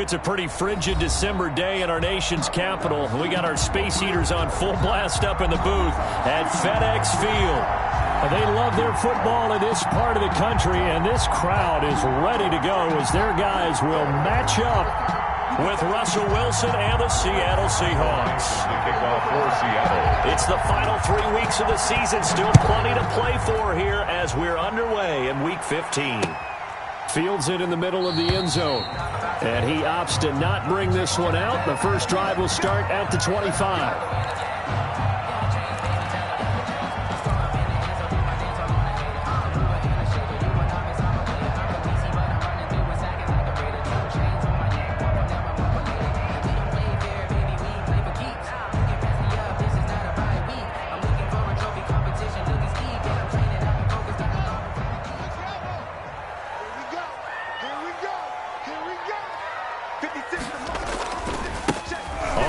It's a pretty frigid December day in our nation's capital. We got our space heaters on full blast up in the booth at FedEx Field. They love their football in this part of the country, and this crowd is ready to go as their guys will match up with Russell Wilson and the Seattle Seahawks. The kickoff for Seattle. It's the final 3 weeks of the season. Still plenty to play for here as we're underway in Week 15. Fields it in the middle of the end zone. And he opts to not bring this one out. The first drive will start at the 25.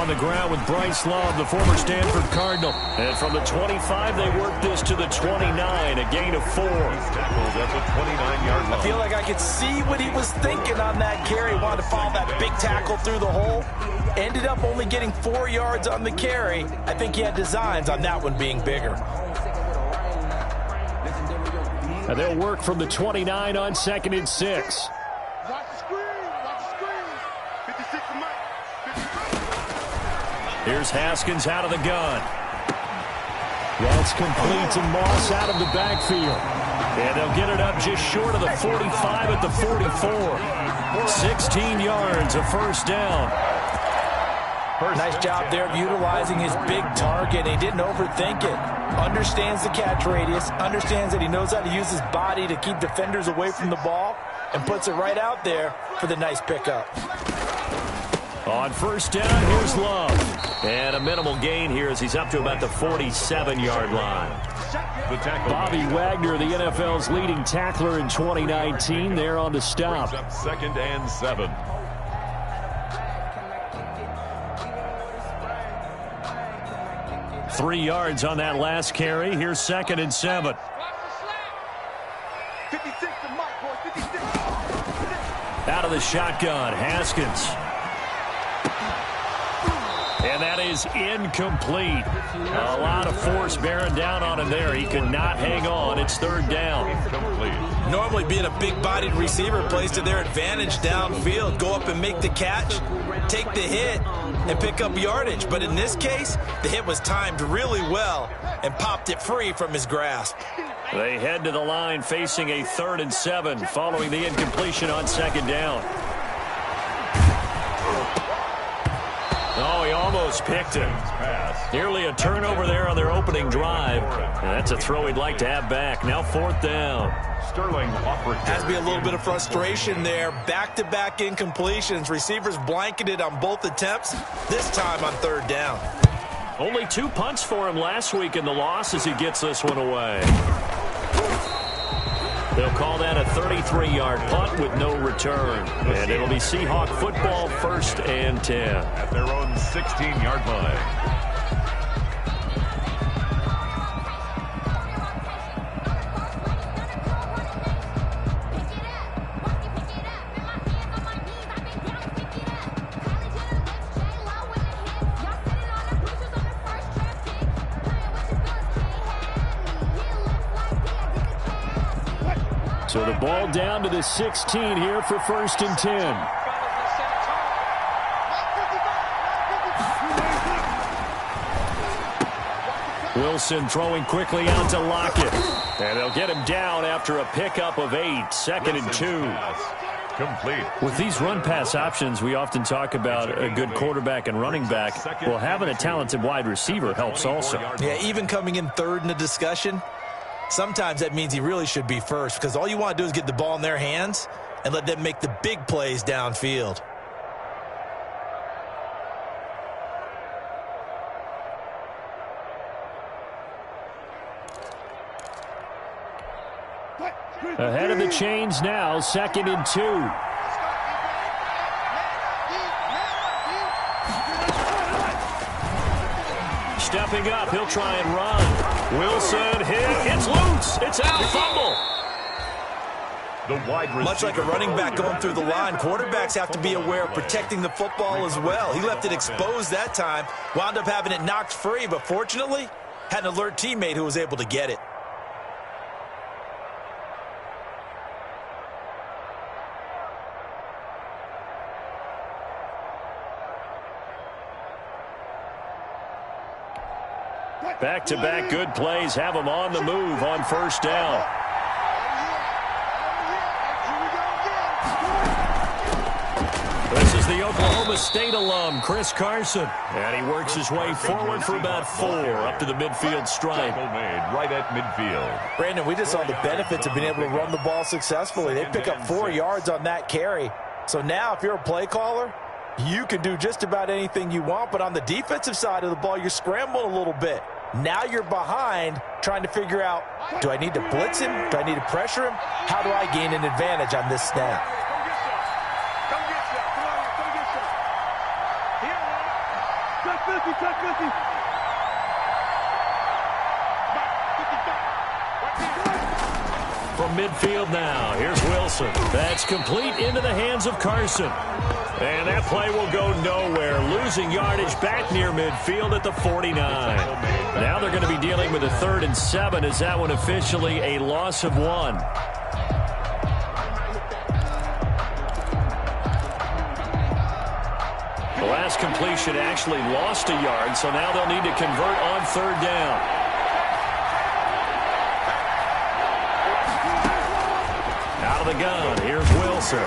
On the ground with Bryce Love, the former Stanford Cardinal. And from the 25, they work this to the 29, a gain of 4. Tackled at the 29-yard line. I feel like I could see what he was thinking on that carry. Wanted to follow that big tackle through the hole. Ended up only getting 4 yards on the carry. I think he had designs on that one being bigger. And they'll work from the 29 on 2nd and 6. Here's Haskins out of the gun. That's complete to Moss out of the backfield. And they'll get it up just short of the 45 at the 44. 16 yards, a first down. Nice job there of utilizing his big target. He didn't overthink it. Understands the catch radius. Understands that he knows how to use his body to keep defenders away from the ball. And puts it right out there for the nice pickup. On first down, here's Love. And a minimal gain here as he's up to about the 47-yard line. Bobby Wagner, the NFL's leading tackler in 2019, there on the stop. 2nd and 7. Three yards on that last carry. Here's 2nd and 7. Out of the shotgun, Haskins. And that is incomplete. A lot of force bearing down on him there. He could not hang on. It's 3rd down. Incomplete. Normally being a big-bodied receiver plays to their advantage downfield. Go up and make the catch, take the hit, and pick up yardage. But in this case, the hit was timed really well and popped it free from his grasp. They head to the line facing a 3rd and 7 following the incompletion on 2nd down. Oh, he almost picked it. Nearly a turnover there on their opening drive. And that's a throw he'd like to have back. Now 4th down. Sterling off return. Has to be a little bit of frustration there. Back-to-back incompletions. Receivers blanketed on both attempts, this time on 3rd down. Only 2 punts for him last week in the loss as he gets this one away. They'll call that a 33-yard punt with no return. And it'll be Seahawk football, 1st and 10. At their own 16-yard line. So the ball down to the 16 here for 1st and 10. Wilson throwing quickly out to Lockett. And they'll get him down after a pickup of 8. 2nd and 2. Complete. With these run-pass options, we often talk about a good quarterback and running back. Well, having a talented wide receiver helps also. Yeah, even coming in 3rd in the discussion, sometimes that means he really should be first because all you want to do is get the ball in their hands and let them make the big plays downfield. Ahead of the chains now, 2nd and 2. Stepping up, he'll try and run. Wilson hit, it's loose, it's out, fumble. The wide receiver. Much like a running back going through the line, quarterbacks have to be aware of protecting the football as well. He left it exposed that time, wound up having it knocked free, but fortunately, had an alert teammate who was able to get it. Back-to-back good plays have them on the move on first down. This is the Oklahoma State alum, Chris Carson. And he works his way forward for about 4 up to the midfield stripe. Tackle made right at midfield. Brandon, we just saw the benefits of being able to run the ball successfully. They pick up 4 yards on that carry. So now if you're a play caller, you can do just about anything you want. But on the defensive side of the ball, you're scrambling a little bit. Now you're behind trying to figure out, do I need to blitz him? Do I need to pressure him? How do I gain an advantage on this snap? From midfield now, here's Wilson. That's complete into the hands of Carson. And that play will go nowhere. Losing yardage back near midfield at the 49. Now they're going to be dealing with a 3rd and 7. Is that one officially a loss of 1? The last completion actually lost a yard, so now they'll need to convert on 3rd down. Out of the gun, here's Wilson.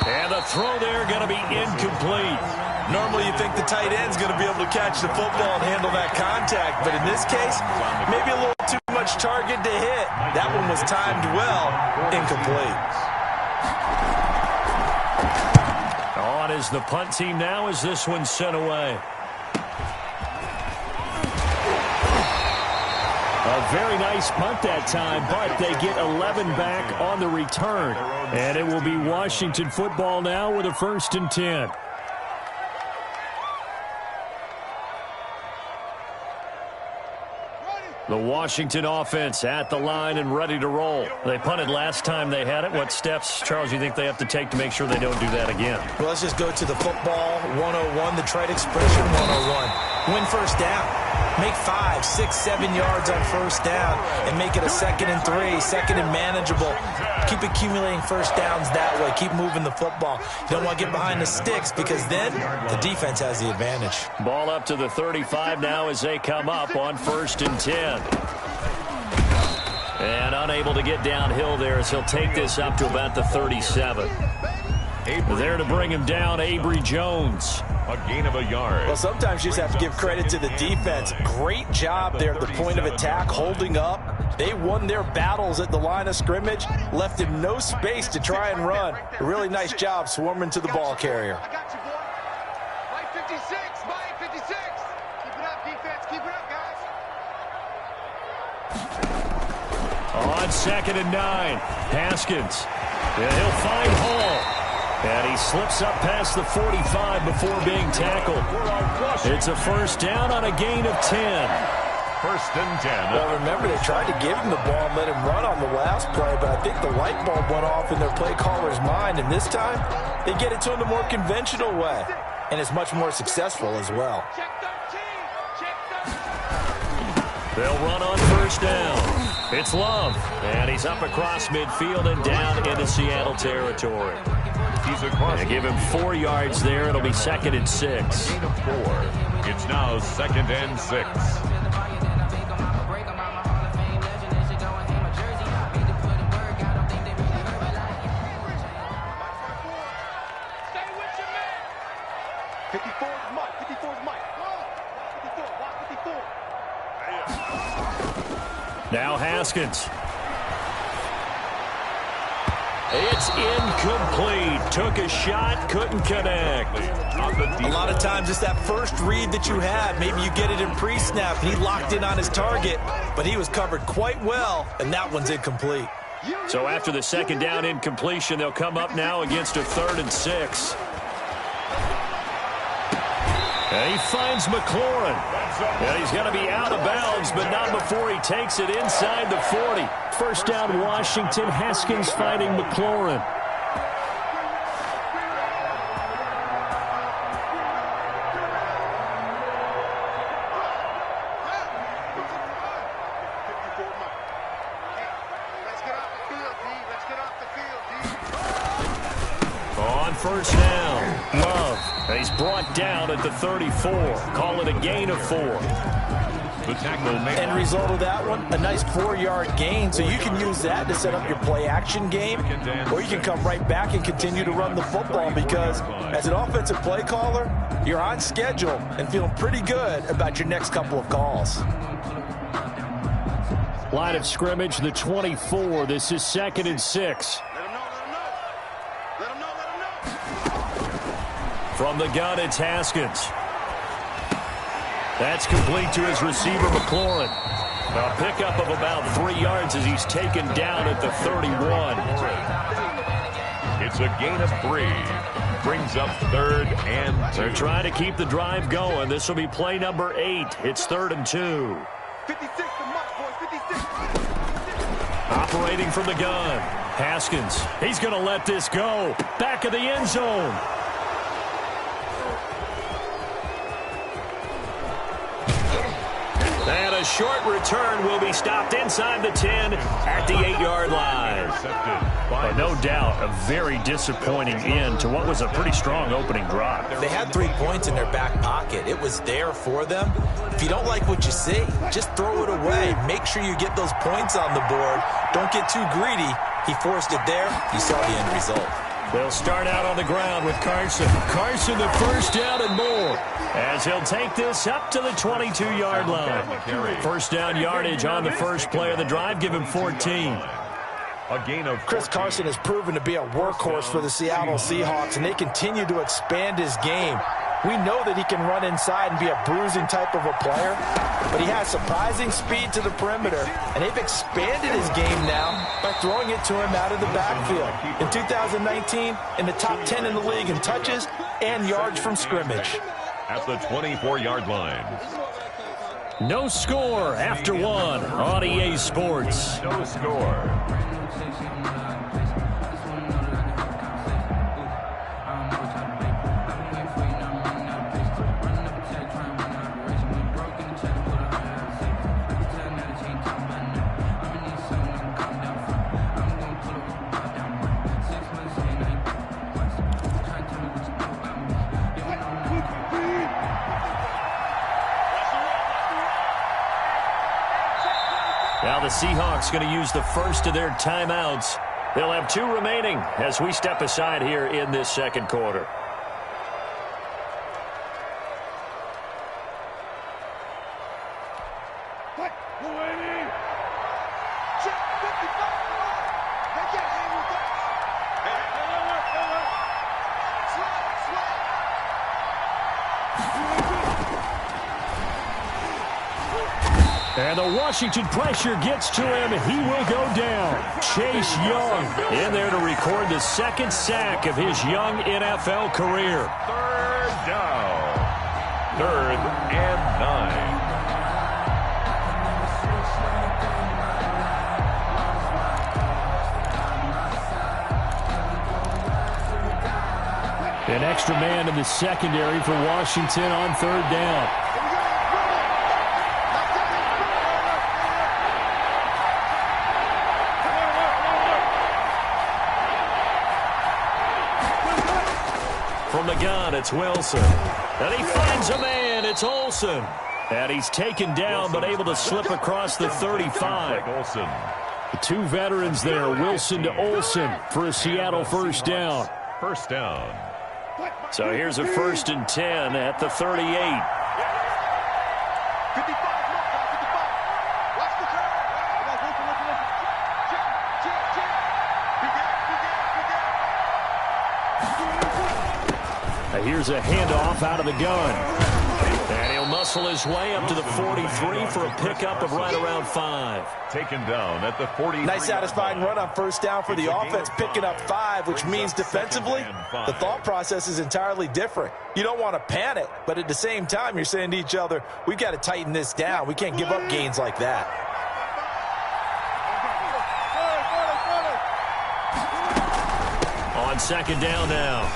And the throw there going to be incomplete. Normally you think the tight end's going to be able to catch the football and handle that contact, but in this case, maybe a little too much target to hit. That one was timed well, incomplete. On is the punt team now as this one's sent away. A very nice punt that time, but they get 11 back on the return. And it will be Washington football now with a 1st and 10. The Washington offense at the line and ready to roll. They punted last time they had it. What steps, Charles, you think they have to take to make sure they don't do that again? Well, let's just go to the football 101, the trite expression 101. Win first down. Make 5, 6, 7 yards on first down and make it a 2nd and 3, 2nd and manageable. Keep accumulating first downs that way. Keep moving the football. You don't want to get behind the sticks because then the defense has the advantage. Ball up to the 35 now as they come up on 1st and 10. And unable to get downhill there as he'll take this up to about the 37. There to bring him down, Avery Jones. A gain of a yard. Well, sometimes you just have to give credit to the defense. Great job there at the point of attack, holding up. They won their battles at the line of scrimmage, left him no space to try and run. A really nice job swarming to the ball carrier. I got you, boy. Mike 56, Mike 56. Keep it up, defense. Keep it up, guys. On 2nd and 9, Haskins. And he'll find Hall. And he slips up past the 45 before being tackled. It's a 1st down on a gain of 10. 1st and 10. Well, remember, they tried to give him the ball and let him run on the last play, but I think the light bulb went off in their play caller's mind, and this time they get it to him the more conventional way, and it's much more successful as well. Check 13. Check 13. They'll run on 1st down. It's Love, and he's up across midfield and down into Seattle territory. He's across. They give him 4 yards there. It'll be 2nd and 6. Gain of 4. It's now 2nd and 6. Now Haskins. It's incomplete. Took a shot, couldn't connect. A lot of times it's that first read that you have. Maybe you get it in pre-snap. He locked in on his target, but he was covered quite well, and that one's incomplete. So after the 2nd down incompletion, they'll come up now against a 3rd and 6. And he finds McLaurin. And he's going to be out of bounds, but not before he takes it inside the 40. First down, Washington. Haskins finding McLaurin. On first down, Love. He's brought down at the 34. Call it a gain of 4. The tackle made. End result of that one, a nice 4-yard gain. So you can use that to set up your play-action game, or you can come right back and continue to run the football because as an offensive play caller, you're on schedule and feeling pretty good about your next couple of calls. Line of scrimmage, the 24. This is 2nd and 6. From the gun, it's Haskins. That's complete to his receiver, McLaurin. A pickup of about 3 yards as he's taken down at the 31. It's a gain of 3. Brings up 3rd and 2. They're trying to keep the drive going. This will be play number 8. It's 3rd and 2. 56 the mark, boys, 56. Operating from the gun. Haskins. He's going to let this go. Back of the end zone. And a short return will be stopped inside the 10 at the 8-yard line. But no doubt, a very disappointing end to what was a pretty strong opening drive. They had 3 points in their back pocket. It was there for them. If you don't like what you see, just throw it away. Make sure you get those points on the board. Don't get too greedy. He forced it there. You saw the end result. They'll start out on the ground with Carson. Carson, the first down and more, as he'll take this up to the 22-yard line. First down yardage on the first play of the drive. Give him 14. A gain of 14. Chris Carson has proven to be a workhorse for the Seattle Seahawks, and they continue to expand his game. We know that he can run inside and be a bruising type of a player, but he has surprising speed to the perimeter, and they've expanded his game now by throwing it to him out of the backfield. In 2019, in the top 10 in the league in touches and yards from scrimmage. At the 24-yard line. No score after 1 on EA Sports. No score. Now the Seahawks going to use the first of their timeouts. They'll have 2 remaining as we step aside here in this second quarter. And the Washington pressure gets to him. He will go down. Chase Young in there to record the second sack of his young NFL career. 3rd down. 3rd and 9. An extra man in the secondary for Washington on 3rd down. From the gun, it's Wilson. And he finds a man. It's Olsen. And he's taken down, but able to slip across the 35. The 2 veterans there, Wilson to Olsen for a Seattle first down. First down. So here's a 1st and 10 at the 38. Here's a handoff out of the gun. And he'll muscle muscle his way up to the 43 for a pickup of right around 5. Taken down at the 40. Nice satisfying run on first down for the offense, picking up 5, which means defensively, the thought process is entirely different. You don't want to panic, but at the same time, you're saying to each other, we've got to tighten this down. We can't give up gains like that. On second down now,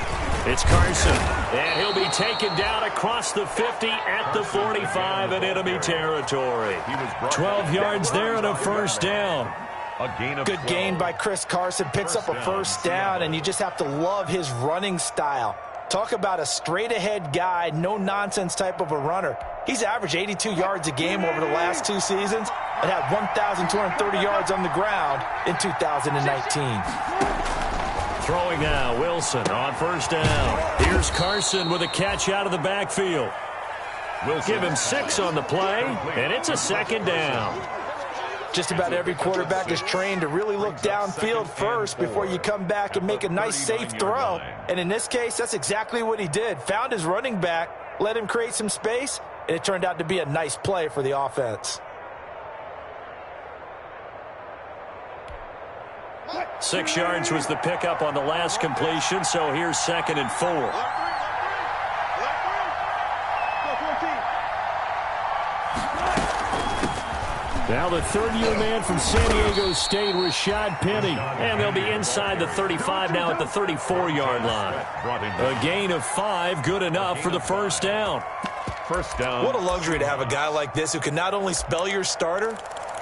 it's Carson, and he'll be taken down across the 50 at the 45 in enemy territory. 12 yards there and a first down. Good gain by Chris Carson, picks up a first down, and you just have to love his running style. Talk about a straight-ahead guy, no-nonsense type of a runner. He's averaged 82 yards a game over the last 2 seasons and had 1,230 yards on the ground in 2019. Throwing now, Wilson on first down. Here's Carson with a catch out of the backfield. Give him 6 on the play, and it's a second down. Just about every quarterback is trained to really look downfield first before you come back and make a nice, safe throw. And in this case, that's exactly what he did. Found his running back, let him create some space, and it turned out to be a nice play for the offense. 6 yards was the pickup on the last completion, so here's 2nd and 4. Now the third-year man from San Diego State, Rashad Penny. And they'll be inside the 35 now at the 34-yard line. A gain of 5, good enough for the first down. First down. What a luxury to have a guy like this who can not only spell your starter,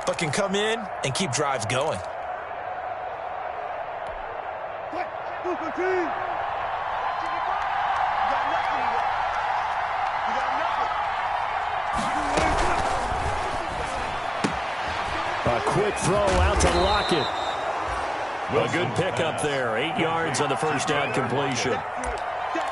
but can come in and keep drives going. A quick throw out to Lockett. A good pickup there. 8 yards on the first down completion.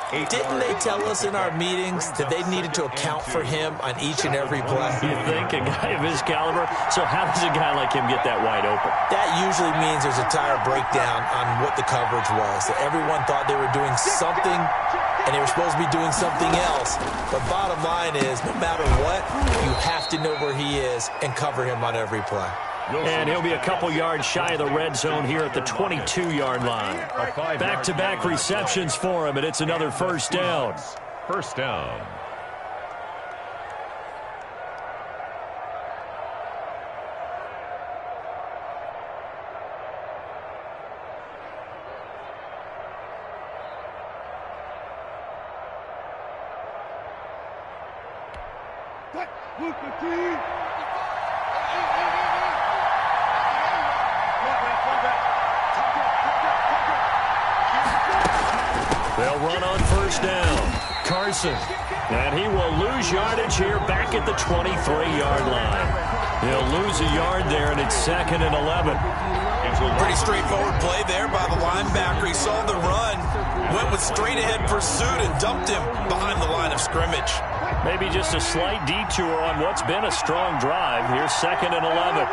Didn't they tell us in our meetings that they needed to account for him on each and every play? You think a guy of his caliber? So how does a guy like him get that wide open? That usually means there's a tire breakdown on what the coverage was. That everyone thought they were doing something, and they were supposed to be doing something else. But bottom line is, no matter what, you have to know where he is and cover him on every play. And he'll be a couple yards shy of the red zone here at the 22-yard line. Back-to-back receptions for him, and it's another first down. First down. They'll run on first down. Carson. And he will lose yardage here back at the 23-yard line. He'll lose a yard there, and it's 2nd and 11. Pretty straightforward play there by the linebacker. He saw the run, went with straight-ahead pursuit, and dumped him behind the line of scrimmage. Maybe just a slight detour on what's been a strong drive. Here's 2nd and 11.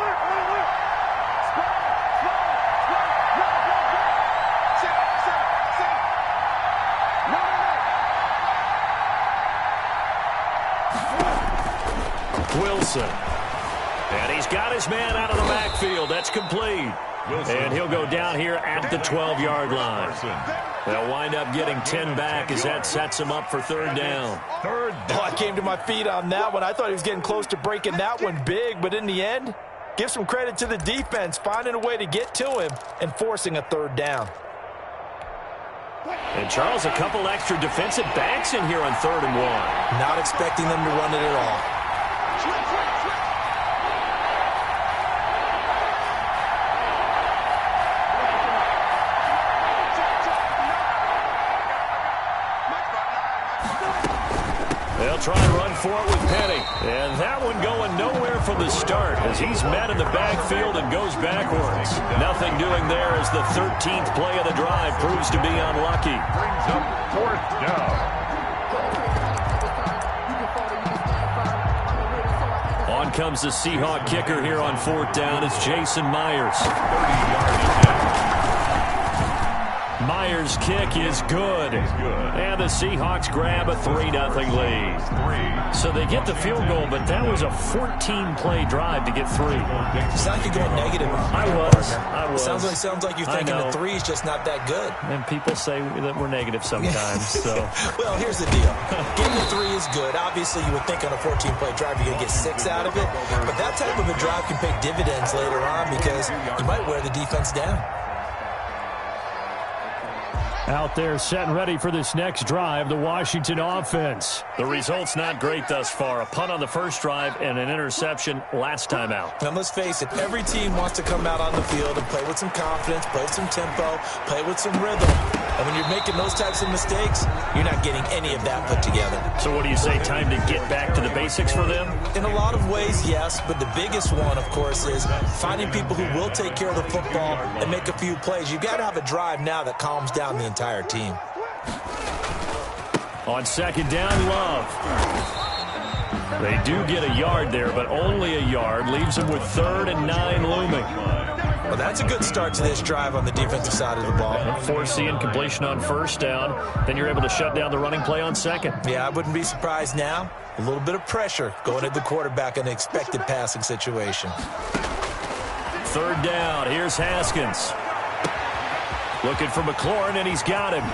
Wilson. And he's got his man out of the backfield. That's complete. And he'll go down here at the 12-yard line. They'll wind up getting 10 back as that sets him up for third down. Oh, I came to my feet on that one. I thought he was getting close to breaking that one big, but in the end, give some credit to the defense, finding a way to get to him and forcing a third down. And Charles, a couple extra defensive backs in here on 3rd and 1. Not expecting them to run it at all. They'll try and run for it with Penny. And that one going nowhere from the start as he's met in the backfield and goes backwards. Nothing doing there as the 13th play of the drive proves to be unlucky. Brings up 4th down. On comes the Seahawk kicker here on 4th down. It's Jason Myers. 30 yards. Myers' kick is good. And the Seahawks grab a 3-0 lead. So So they get the field goal, but that was a 14-play drive to get 3. It's not like you're going negative. I was. Sounds like you're thinking the 3 is just not that good. And people say that we're negative sometimes. So. Well, here's the deal. Getting the 3 is good. Obviously, you would think on a 14-play drive you're going to get 6 out of it. But that type of a drive can pay dividends later on because you might wear the defense down. Out there set and ready for this next drive, the Washington offense. The result's not great thus far. A punt on the first drive and an interception last time out. Now, let's face it, every team wants to come out on the field and play with some confidence, play with some tempo, play with some rhythm. And when you're making those types of mistakes, you're not getting any of that put together. So what do you say, time to get back to the basics for them? In a lot of ways, yes, but the biggest one, of course, is finding people who will take care of the football and make a few plays. You've got to have a drive now that calms down the entire team. On second down, Love. They do get a yard there, but only a yard. Leaves them with 3rd and 9 looming. Well, that's a good start to this drive on the defensive side of the ball. Force the incompletion on first down. Then you're able to shut down the running play on second. Yeah, I wouldn't be surprised now. A little bit of pressure going at the quarterback in an expected passing situation. 3rd down. Here's Haskins. Looking for McLaurin, and he's got him.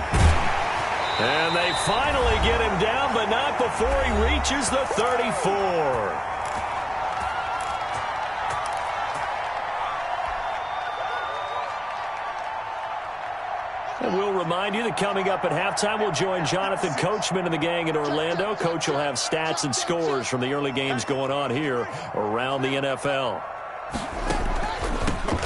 And they finally get him down, but not before he reaches the 34. And we'll remind you that coming up at halftime, we'll join Jonathan Coachman and the gang in Orlando. Coach will have stats and scores from the early games going on here around the NFL.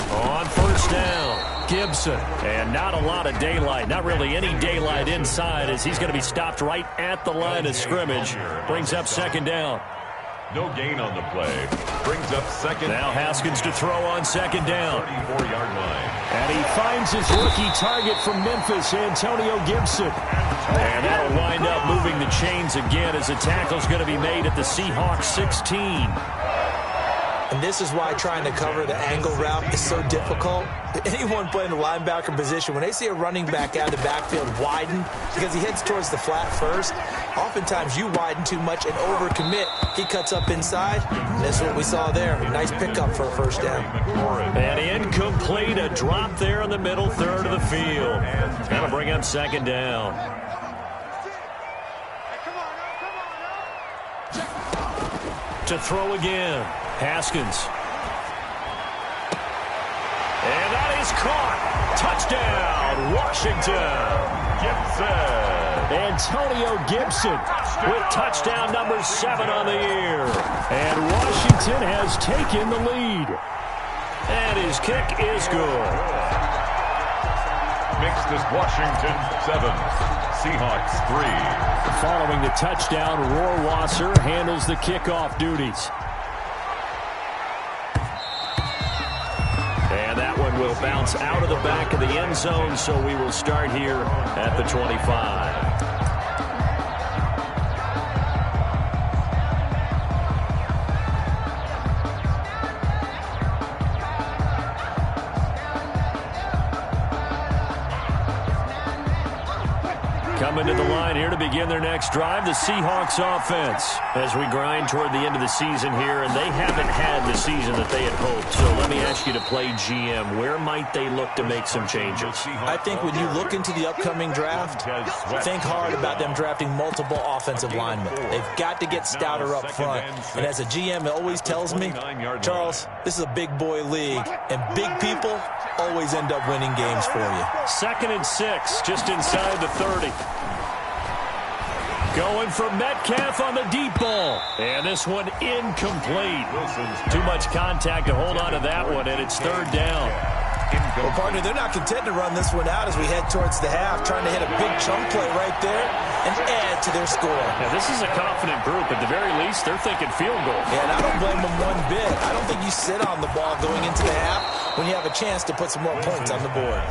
On first down, Gibson. And not a lot of daylight, not really any daylight inside as he's going to be stopped right at the line of scrimmage. Brings up second down. No gain on the play. Brings up second. Now Haskins to throw on second down. 34-yard line. And he finds his rookie target from Memphis, Antonio Gibson. And that'll wind up moving the chains again as the tackle's going to be made at the Seahawks 16. And this is why trying to cover the angle route is so difficult. Anyone playing the linebacker position, when they see a running back out of the backfield widen because he heads towards the flat first, oftentimes you widen too much and overcommit. He cuts up inside, and that's what we saw there. A nice pickup for a first down. And incomplete, a drop there in the middle third of the field. That'll bring up second down. To throw again, Haskins. And that is caught. Touchdown, Washington. Antonio Gibson with touchdown number 7 on the year. And Washington has taken the lead. And his kick is good. Makes this Washington 7, Seahawks 3. Following the touchdown, Rohrwasser handles the kickoff duties. And that one will bounce out of the back of the end zone, so we will start here at the 25. Coming to the line here to begin their next drive, the Seahawks offense. As we grind toward the end of the season here, and they haven't had the season that they had hoped. So let me ask you to play GM. Where might they look to make some changes? I think when you look into the upcoming draft, think hard about them drafting multiple offensive linemen. They've got to get stouter up front. And as a GM, it always tells me, Charles, this is a big boy league, and big people always end up winning games for you. 2nd and 6, just inside the 30. Going for Metcalf on the deep ball. And this one incomplete. Too much contact to hold on to that one, and it's 3rd down. Well, partner, they're not content to run this one out as we head towards the half, trying to hit a big chunk play right there and add to their score. Now, this is a confident group. At the very least, they're thinking field goal. Yeah, and I don't blame them one bit. I don't think you sit on the ball going into the half when you have a chance to put some more points on the board.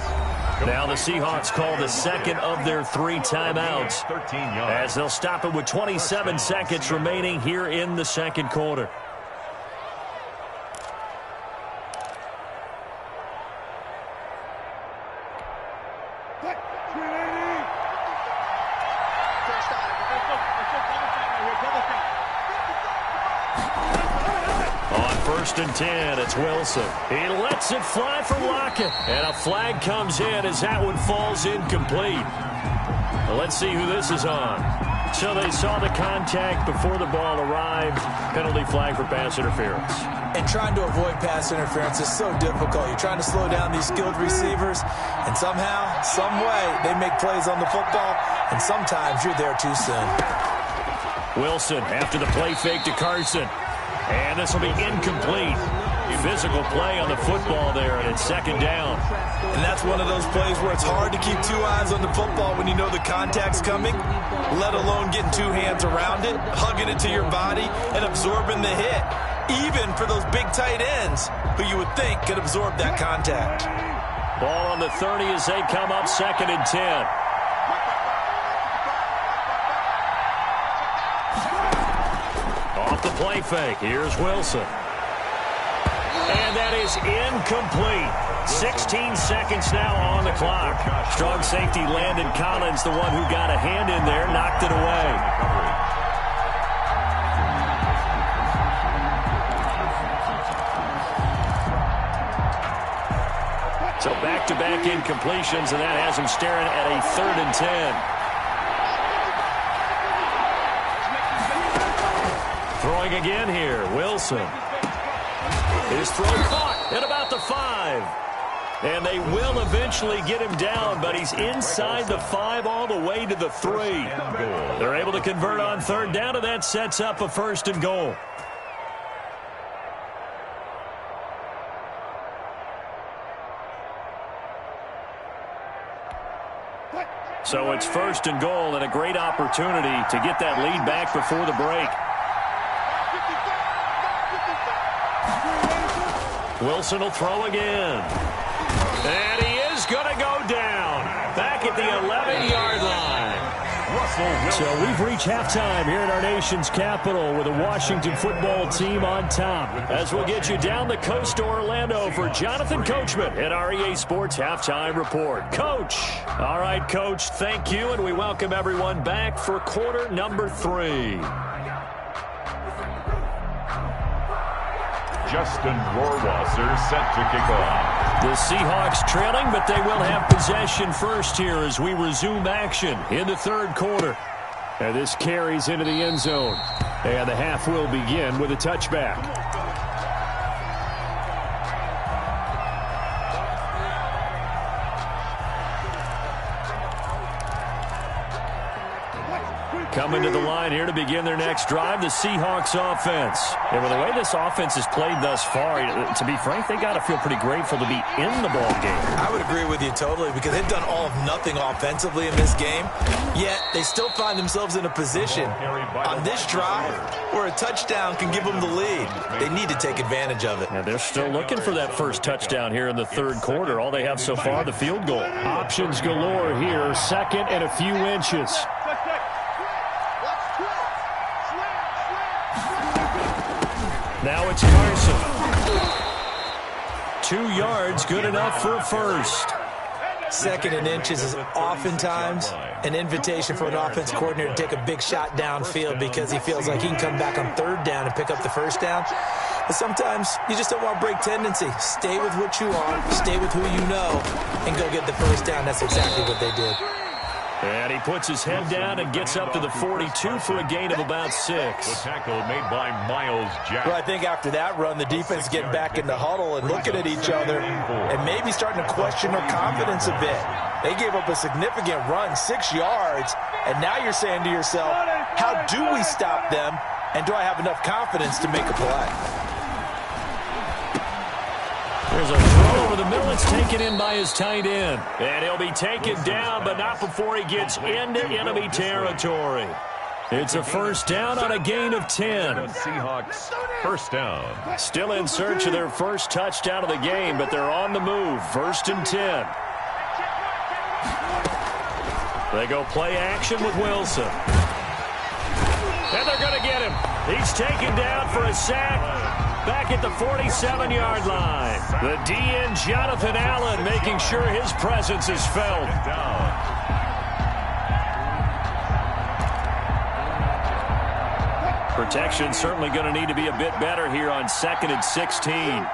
Now the Seahawks call the 2nd of their 3 timeouts as they'll stop it with 27 seconds remaining here in the 2nd quarter. On 1st and 10, it's Wilson. He lets it fly for Lockett. And a flag comes in as that one falls incomplete. Well, let's see who this is on. So they saw the contact before the ball arrived. Penalty flag for pass interference. And trying to avoid pass interference is so difficult. You're trying to slow down these skilled receivers, and somehow, some way, they make plays on the football, and sometimes you're there too soon. Wilson after the play fake to Carson. And this will be incomplete. Physical play on the football there, and it's 2nd down. And that's one of those plays where it's hard to keep 2 eyes on the football when you know the contact's coming, let alone getting 2 hands around it, hugging it to your body, and absorbing the hit. Even for those big tight ends who you would think could absorb that contact. Ball on the 30 as they come up 2nd and 10. Off the play fake, here's Wilson. And that is incomplete. 16 seconds now on the clock. Strong safety Landon Collins, the one who got a hand in there, knocked it away. So back-to-back incompletions, and that has him staring at a 3rd and 10. Throwing again here, Wilson. His throw caught at about the 5. And they will eventually get him down, but he's inside the 5 all the way to the 3. They're able to convert on 3rd down, and that sets up a 1st and goal. So it's 1st and goal, and a great opportunity to get that lead back before the break. Wilson will throw again. And he is going to go down. Back at the 11-yard line. So we've reached halftime here at our nation's capital with the Washington football team on top. As we'll get you down the coast to Orlando for Jonathan Coachman at our EA Sports Halftime Report. Coach. All right, Coach, thank you, and we welcome everyone back for quarter number 3. Justin Rohrwasser set to kick off. The Seahawks trailing, but they will have possession first here as we resume action in the 3rd quarter. And this carries into the end zone. And the half will begin with a touchback. Coming to the line here to begin their next drive, the Seahawks offense. And with the way this offense has played thus far, to be frank, they got to feel pretty grateful to be in the ball game. I would agree with you totally because they've done all of nothing offensively in this game, yet they still find themselves in a position on this drive where a touchdown can give them the lead. They need to take advantage of it. And they're still looking for that first touchdown here in the 3rd quarter. All they have so far, the field goal. Options galore here, 2nd and a few inches. Now it's Carson. 2 yards, good enough for a first. 2nd and inches is oftentimes an invitation for an offense coordinator to take a big shot downfield because he feels like he can come back on 3rd down and pick up the 1st down. But sometimes you just don't want to break tendency. Stay with what you are, stay with who you know, and go get the 1st down. That's exactly what they did. And he puts his head down and gets up to the 42 for a gain of about 6. The tackle made by Miles Jack. Well, I think after that run, the defense getting back in the huddle and looking at each other and maybe starting to question their confidence a bit. They gave up a significant run, 6 yards, and now you're saying to yourself, how do we stop them, and do I have enough confidence to make a play? There's a throw over the middle. It's taken in by his tight end. And he'll be taken down, but not before he gets into enemy territory. It's a 1st down on a gain of 10. Seahawks 1st down. Still in search of their first touchdown of the game, but they're on the move. 1st and 10. They go play action with Wilson. And they're going to get him. He's taken down for a sack. Back at the 47-yard line. The DN, Jonathan Allen, making sure his presence is felt. Protection's certainly going to need to be a bit better here on 2nd and 16.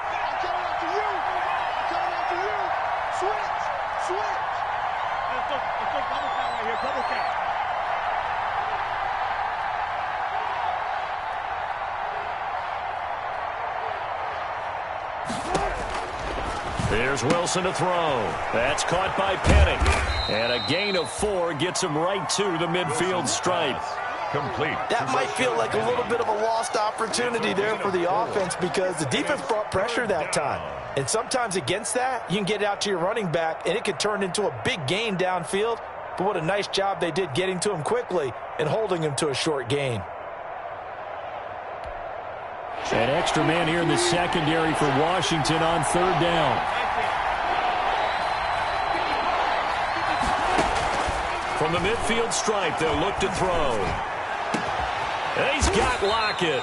There's Wilson to throw. That's caught by Penning. And a gain of 4 gets him right to the midfield stripe. Complete. That might feel like a little bit of a lost opportunity there for the offense because the defense brought pressure that time. And sometimes against that, you can get out to your running back, and it could turn into a big gain downfield. But what a nice job they did getting to him quickly and holding him to a short gain. An extra man here in the secondary for Washington on 3rd down. From the midfield stripe, they'll look to throw. And he's got Lockett.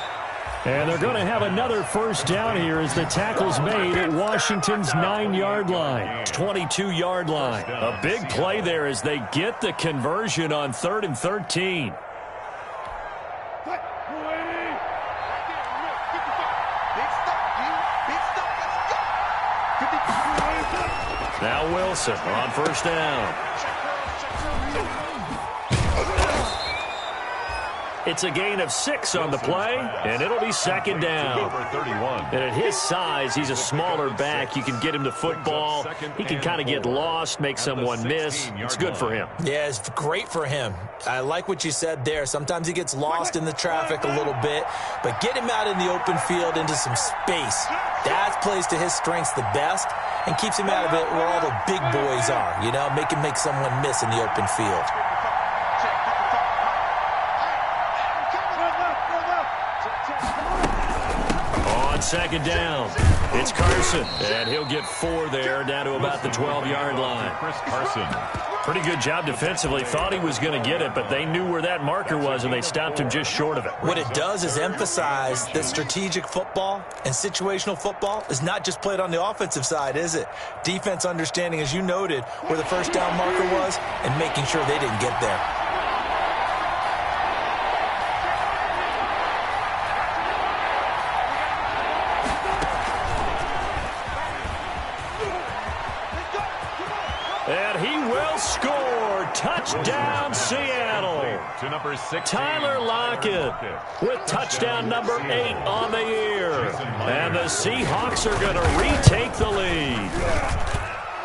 And they're going to have another 1st down here as the tackle's made at Washington's 9-yard line. 22-yard line. A big play there as they get the conversion on 3rd and 13. Now Wilson on 1st down. It's a gain of 6 on the play, and it'll be 2nd down. And at his size, he's a smaller back. You can get him to football. He can kind of get lost, make someone miss. It's good for him. Yeah, it's great for him. I like what you said there. Sometimes he gets lost in the traffic a little bit, but get him out in the open field into some space. That plays to his strengths the best and keeps him out of it where all the big boys are, you know, make him make someone miss in the open field. On 2nd down, it's Carson, and he'll get 4 there, down to about the 12-yard line. Chris Carson. Pretty good job defensively. Thought he was going to get it, but they knew where that marker was, and they stopped him just short of it. What it does is emphasize that strategic football and situational football is not just played on the offensive side, is it? Defense understanding, as you noted, where the 1st down marker was and making sure they didn't get there. And he will score. Touchdown, Seattle. To number 16. Tyler Lockett with touchdown number 8 on the year. And the Seahawks are going to retake the lead.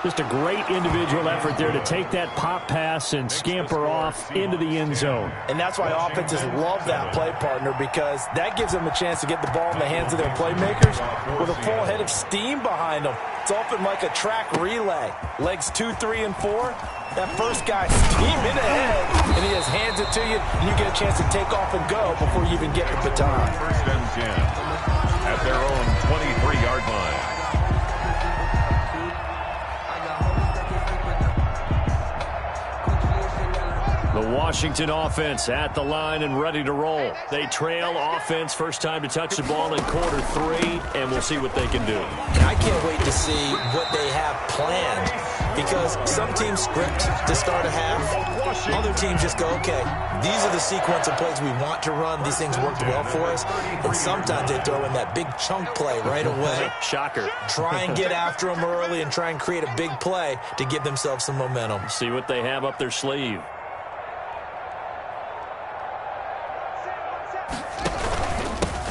Just a great individual effort there to take that pop pass and scamper off into the end zone. And that's why offenses love that play, partner, because that gives them a chance to get the ball in the hands of their playmakers with a full head of steam behind them. It's often like a track relay. Legs 2, 3, and 4. That first guy steaming ahead, and he just hands it to you, and you get a chance to take off and go before you even get the baton. 1st and 10 at their own 23-yard line. The Washington offense at the line and ready to roll. They trail offense, first time to touch the ball in quarter 3, and we'll see what they can do. I can't wait to see what they have planned, because some teams script to start a half. Other teams just go, okay, these are the sequence of plays we want to run. These things worked well for us. And sometimes they throw in that big chunk play right away. Shocker. Try and get after them early and try and create a big play to give themselves some momentum. See what they have up their sleeve.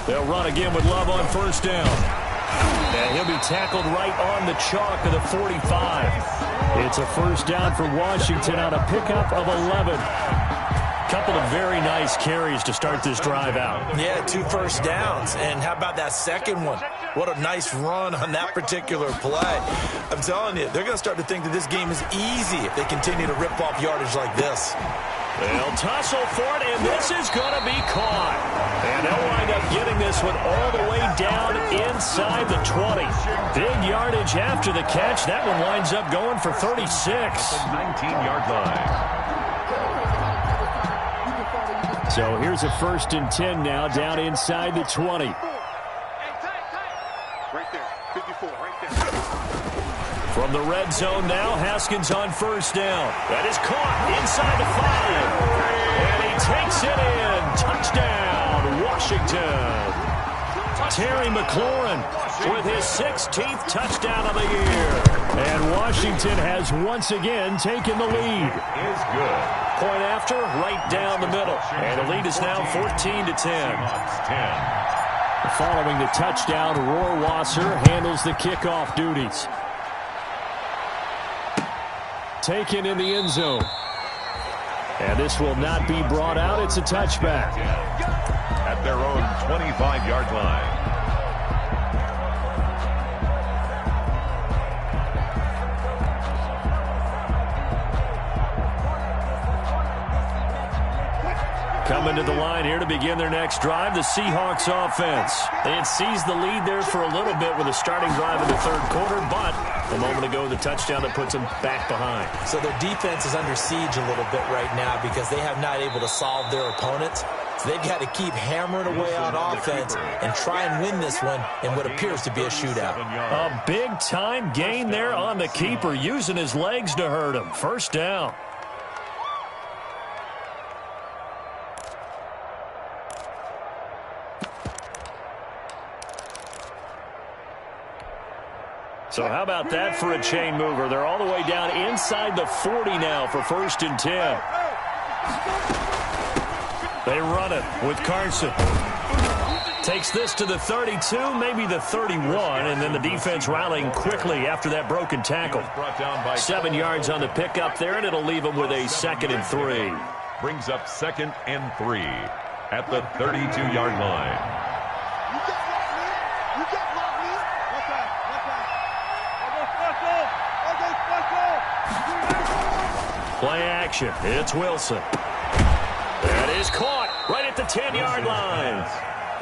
They'll run again with Love on 1st down. And he'll be tackled right on the chalk of the 45. It's a 1st down for Washington on a pickup of 11. Couple of very nice carries to start this drive out. Yeah, 2 first downs. And how about that second one? What a nice run on that particular play. I'm telling you, they're going to start to think that this game is easy if they continue to rip off yardage like this. They'll tussle for it, and this is going to be caught. And they'll wind up getting this one all the way down inside the 20. Big yardage after the catch. That one winds up going for 36. 19-yard line. So here's a 1st and 10 now, down inside the 20. Right there, 54, right there. From the red zone now, Haskins on 1st down. That is caught inside the 5. And he takes it in. Touchdown, Washington. Terry McLaurin with his 16th touchdown of the year. And Washington has once again taken the lead. Is good. Point after, right down the middle. And the lead is now 14-10. Seahawks 10. Following the touchdown, Rohrwasser handles the kickoff duties. Taken in the end zone. And this will not be brought out. It's a touchback. At their own 25-yard line. Coming to the line here to begin their next drive, the Seahawks offense. They had seized the lead there for a little bit with a starting drive in the third quarter, but a moment ago, the touchdown that puts them back behind. So their defense is under siege a little bit right now because they have not able to solve their opponents. So they've got to keep hammering away on offense and try and win this one in what appears to be a shootout. A big-time gain there on the keeper, using his legs to hurt him. First down. So how about that for a chain mover? They're all the way down inside the 40 now for 1st and 10. They run it with Carson. Takes this to the 32, maybe the 31, and then the defense rallying quickly after that broken tackle. 7 yards on the pickup there, and it'll leave them with a 2nd and 3. Brings up 2nd and 3 at the 32-yard line. Play action. It's Wilson. That is caught right at the 10-yard line.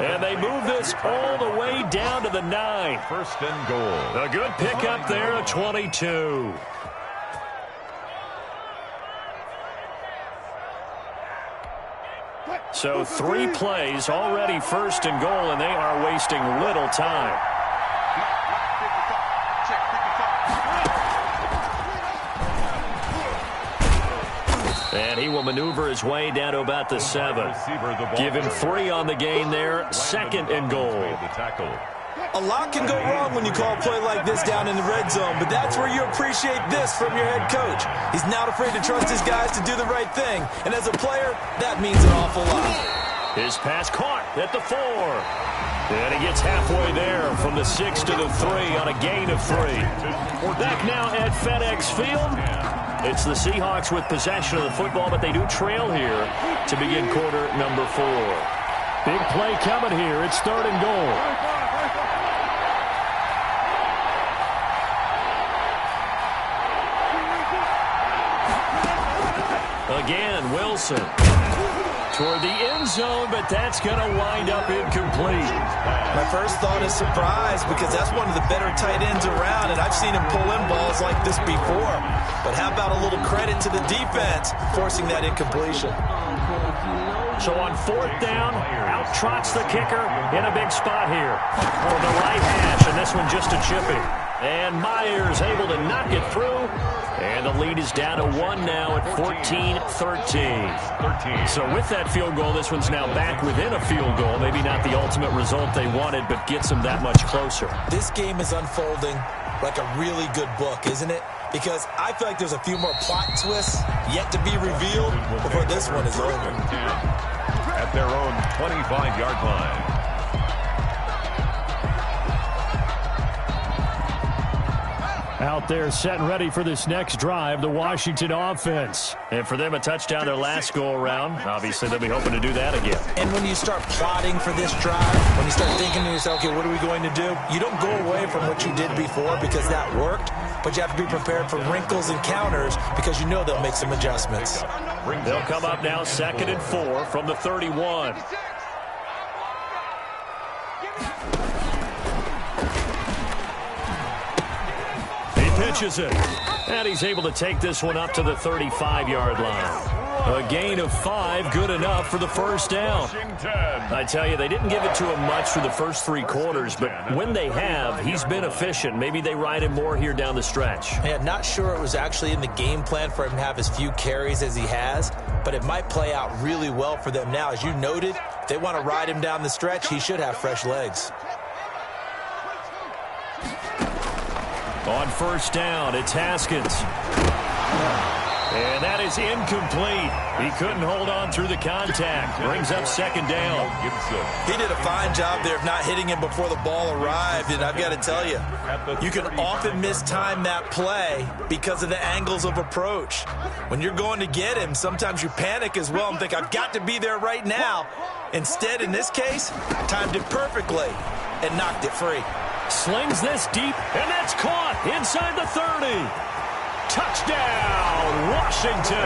And they move this all the way down to the 9. 1st and goal. A good pickup there at 22. So 3 plays already 1st and goal, and they are wasting little time. And he will maneuver his way down to about the 7. Give him 3 on the gain there. 2nd and goal. A lot can go wrong when you call a play like this down in the red zone, but that's where you appreciate this from your head coach. He's not afraid to trust his guys to do the right thing, and as a player, that means an awful lot. His pass caught at the 4. And he gets halfway there from the 6 to the 3 on a gain of 3. Back now at FedEx Field. It's the Seahawks with possession of the football, but they do trail here to begin quarter number 4. Big play coming here. It's 3rd and goal. Again, Wilson. Toward the end zone, but that's going to wind up incomplete. My first thought is surprise because that's one of the better tight ends around, and I've seen him pull in balls like this before. But how about a little credit to the defense forcing that incompletion? So on 4th down, out trots the kicker in a big spot here for the right hash, and this one just a chipping. And Myers able to knock it through. And the lead is down to 1 now at 14-13. So with that field goal, this one's now back within a field goal. Maybe not the ultimate result they wanted, but gets them that much closer. This game is unfolding like a really good book, isn't it? Because I feel like there's a few more plot twists yet to be revealed before this one is over. At their own 25-yard line. Out there set and ready for this next drive, the Washington offense. And for them, a touchdown their last go-around. Obviously, they'll be hoping to do that again. And when you start plotting for this drive, when you start thinking to yourself, okay, what are we going to do? You don't go away from what you did before because that worked, but you have to be prepared for wrinkles and counters because you know they'll make some adjustments. They'll come up now 2nd and 4 from the 31. Pitches it, and he's able to take this one up to the 35-yard line. A gain of 5, good enough for the first down. I tell you, they didn't give it to him much for the first 3 quarters, but when they have, he's been efficient. Maybe they ride him more here down the stretch. Yeah, not sure it was actually in the game plan for him to have as few carries as he has, but it might play out really well for them now. As you noted, if they want to ride him down the stretch, he should have fresh legs. On first down, it's Haskins. And that is incomplete. He couldn't hold on through the contact. Brings up second down. He did a fine job there of not hitting him before the ball arrived. And I've got to tell you, you can often mistime that play because of the angles of approach. When you're going to get him, sometimes you panic as well and think, I've got to be there right now. Instead, in this case, timed it perfectly and knocked it free. Slings this deep, and that's caught inside the 30. Touchdown, Washington.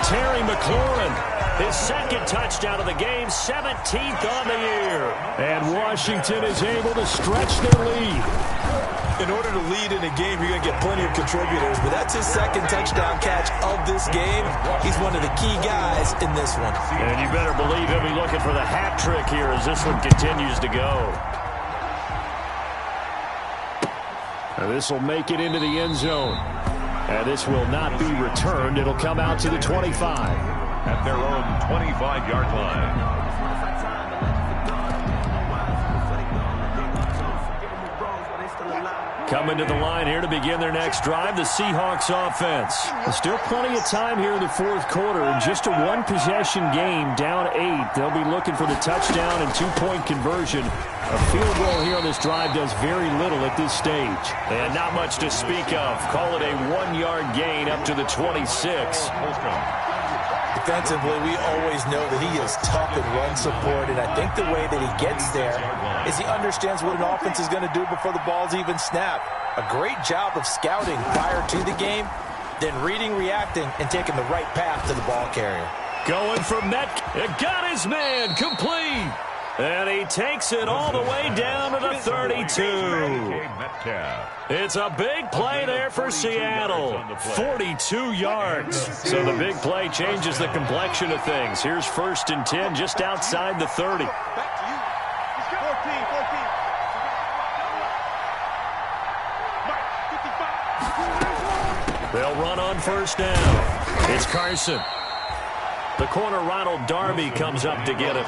Terry McLaurin, his second touchdown of the game, 17th on the year. And Washington is able to stretch their lead. In order to lead in a game, you're going to get plenty of contributors, but that's his second touchdown catch of this game. He's one of the key guys in this one. And you better believe he'll be looking for the hat trick here as this one continues to go. This will make it into the end zone. And this will not be returned. It'll come out to the 25. At their own 25-yard line. Coming to the line here to begin their next drive, the Seahawks offense. There's still plenty of time here in the fourth quarter. Just a one-possession game, down 8. They'll be looking for the touchdown and two-point conversion. A field goal here on this drive does very little at this stage. And not much to speak of. Call it a 1-yard gain up to the 26. Defensively, we always know that he is tough in run support, and I think the way that he gets there is he understands what an offense is going to do before the ball's even snapped. A great job of scouting prior to the game, then reading, reacting, and taking the right path to the ball carrier. Going for Metcalf. Got his man complete. And he takes it all the way down to the 32. It's a big play there for Seattle. 42 yards. So the big play changes the complexion of things. Here's 1st and 10 just outside the 30. Back to you. It's 14. They'll run on first down. It's Carson. The corner, Ronald Darby, comes up to get it.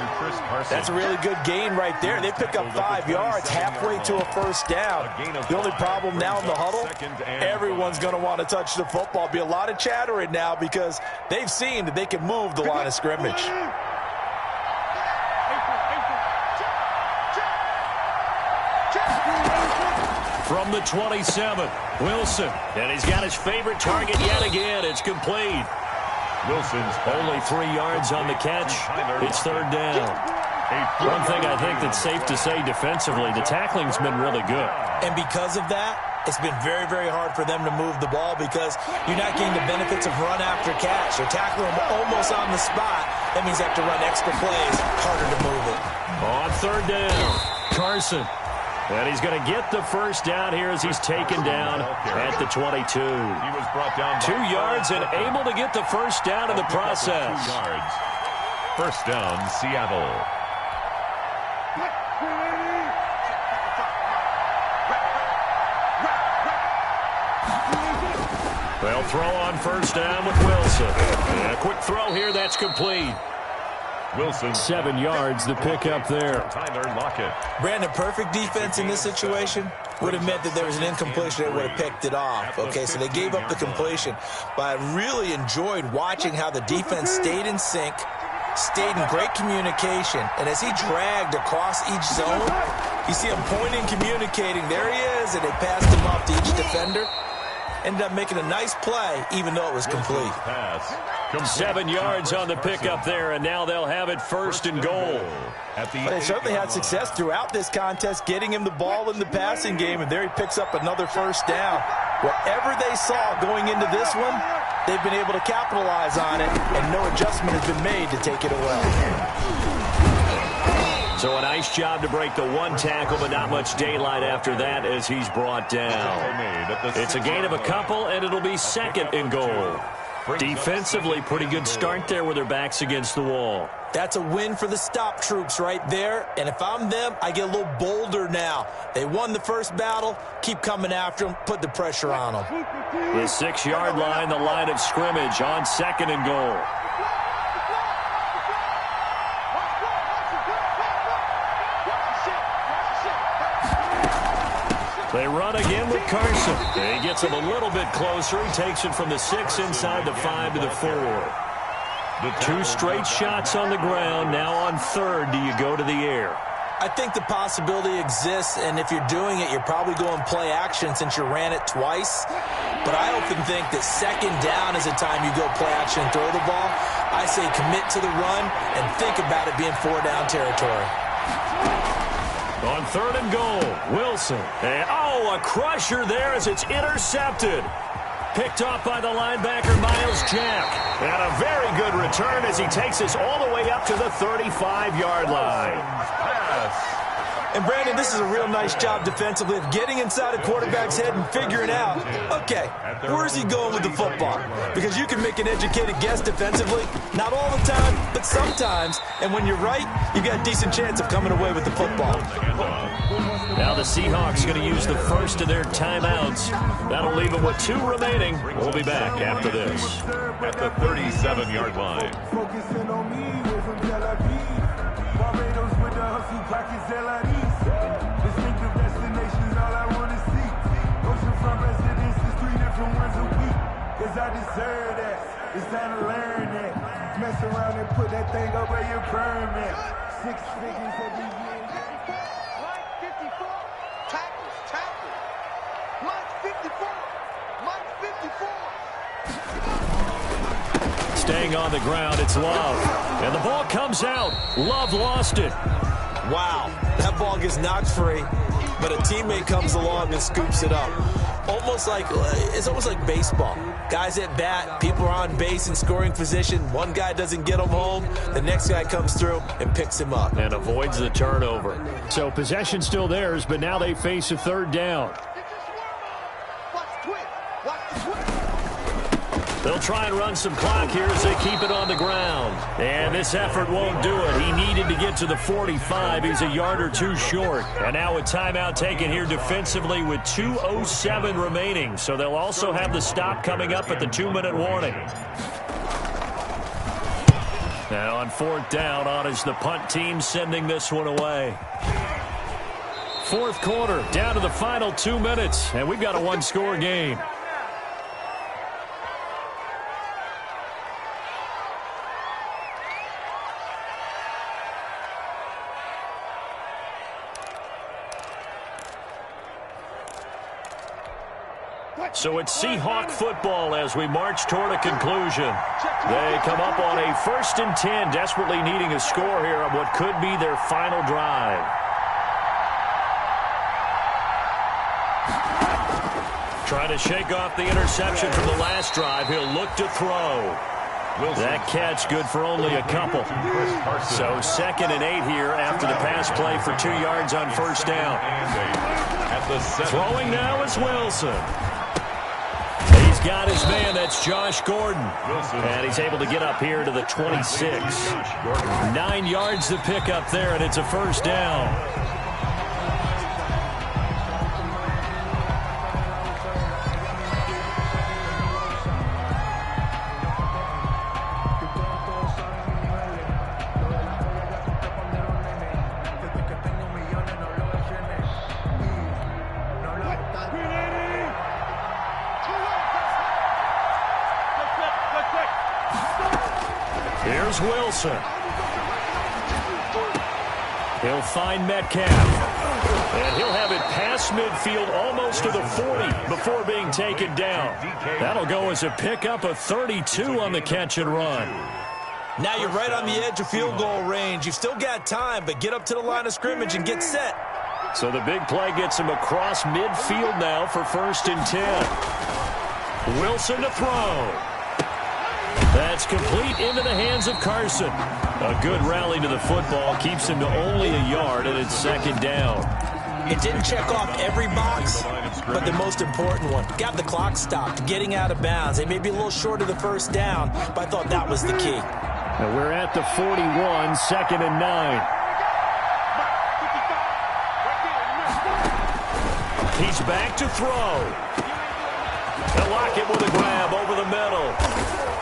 That's a really good gain right there. They pick up 5 yards halfway to a first down. The only problem now in the huddle, everyone's going to want to touch the football. Be a lot of chattering now because they've seen that they can move the line of scrimmage. From the 27, Wilson. And he's got his favorite target yet again. It's complete. Wilson's only 3 yards on the catch. It's 3rd down. One thing I think that's safe to say defensively, the tackling's been really good. And because of that, it's been very, very hard for them to move the ball because you're not getting the benefits of run after catch. They're tackling them almost on the spot. That means they have to run extra plays, harder to move it. On 3rd down, Carson. And he's going to get the first down here as he's taken down at the 22. He was brought down 2 yards and able to get the first down in the process. 2 yards. First down, Seattle. They'll throw on first down with Wilson. And a quick throw here, that's complete. Wilson. 7 yards, the pickup there. Tyler Lockett. Brandon, perfect defense in this situation would have meant that there was an incompletion. They would have picked it off. Okay, so they gave up the completion. But I really enjoyed watching how the defense stayed in sync, stayed in great communication. And as he dragged across each zone, you see him pointing, communicating. There he is, and they passed him off to each defender. Ended up making a nice play, even though it was complete. 7 yards on the pickup there, and now they'll have it 1st and goal. They certainly had success throughout this contest, getting him the ball in the passing game, and there he picks up another first down. Whatever they saw going into this one, they've been able to capitalize on it, and no adjustment has been made to take it away. So a nice job to break the one tackle, but not much daylight after that as he's brought down. It's a gain of a couple, and it'll be 2nd and goal. Defensively, pretty good start there with their backs against the wall. That's a win for the stop troops right there. And if I'm them, I get a little bolder now. They won the first battle. Keep coming after them. Put the pressure on them. The 6-yard line, the line of scrimmage on 2nd and goal. They run again with Carson. He gets him a little bit closer. He takes it from the 6 inside the 5 to the 4. The 2 straight shots on the ground. Now on 3rd, do you go to the air? I think the possibility exists, and if you're doing it, you're probably going play action since you ran it twice. But I often think that 2nd down is the time you go play action and throw the ball. I say commit to the run and think about it being 4-down territory. On 3rd and goal, Wilson. And, a crusher there as it's intercepted. Picked off by the linebacker, Miles Jack. And a very good return as he takes us all the way up to the 35-yard line. And, Brandon, this is a real nice job defensively of getting inside a quarterback's head and figuring out, okay, where's he going with the football? Because you can make an educated guess defensively, not all the time, but sometimes. And when you're right, you've got a decent chance of coming away with the football. Now the Seahawks going to use the first of their timeouts. That'll leave them with 2 remaining. We'll be back after this. At the 37-yard line. Focusing on me, we're from Tel Aviv. Barbados with the hustle pockets, LIDs. Distinctive destinations, all I want to see. Oceanfront residences, 3 different ones a week. Cause I deserve that. It's time to learn that. Mess around and put that thing up where your permit. 6 figures every year. Line 54. Tackles. Line 54. Line 54. Staying on the ground, it's Love. And the ball comes out. Love lost it. Wow, that ball gets knocked free, but a teammate comes along and scoops it up. It's almost like baseball. Guys at bat, people are on base in scoring position. One guy doesn't get him home. The next guy comes through and picks him up. And avoids the turnover. So possession still theirs, but now they face a 3rd down. Watch the twist. Watch the twist. They'll try and run some clock here as they keep it on the ground. And this effort won't do it. He needed to get to the 45. He's a yard or 2 short. And now a timeout taken here defensively with 2:07 remaining. So they'll also have the stop coming up at the 2-minute warning. Now on 4th down, on is the punt team sending this one away. 4th quarter, down to the final 2 minutes. And we've got a 1-score game. So it's Seahawk football as we march toward a conclusion. They come up on a 1st and 10, desperately needing a score here on what could be their final drive. Trying to shake off the interception from the last drive. He'll look to throw. That catch good for only a couple. So 2nd and 8 here after the pass play for 2 yards on 1st down. Throwing now is Wilson. He's got his man. That's Josh Gordon. And he's able to get up here to the 26. 9 yards to pick up there, and it's a 1st down. Here's Wilson. He'll find Metcalf. And he'll have it past midfield almost to the 40 before being taken down. That'll go as a pickup of 32 on the catch and run. Now you're right on the edge of field goal range. You've still got time, but get up to the line of scrimmage and get set. So the big play gets him across midfield now for 1st and 10. Wilson to throw. That's complete into the hands of Carson. A good rally to the football keeps him to only a yard, and it's 2nd down. It didn't check off every box, but the most important one. Got the clock stopped, getting out of bounds. They may be a little short of the first down, but I thought that was the key. And we're at the 41, 2nd and 9. He's back to throw. They'll lock it with a grab over the middle.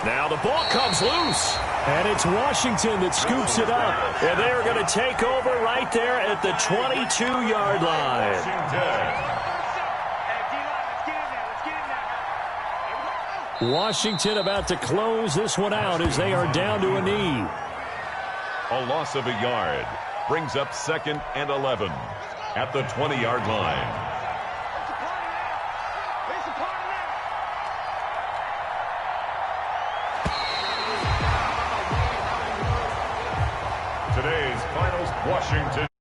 Now the ball comes loose. And it's Washington that scoops it up. And they are going to take over right there at the 22-yard line. Washington about to close this one out as they are down to a knee. A loss of a yard brings up 2nd and 11 at the 20-yard line. Today's finals, Washington.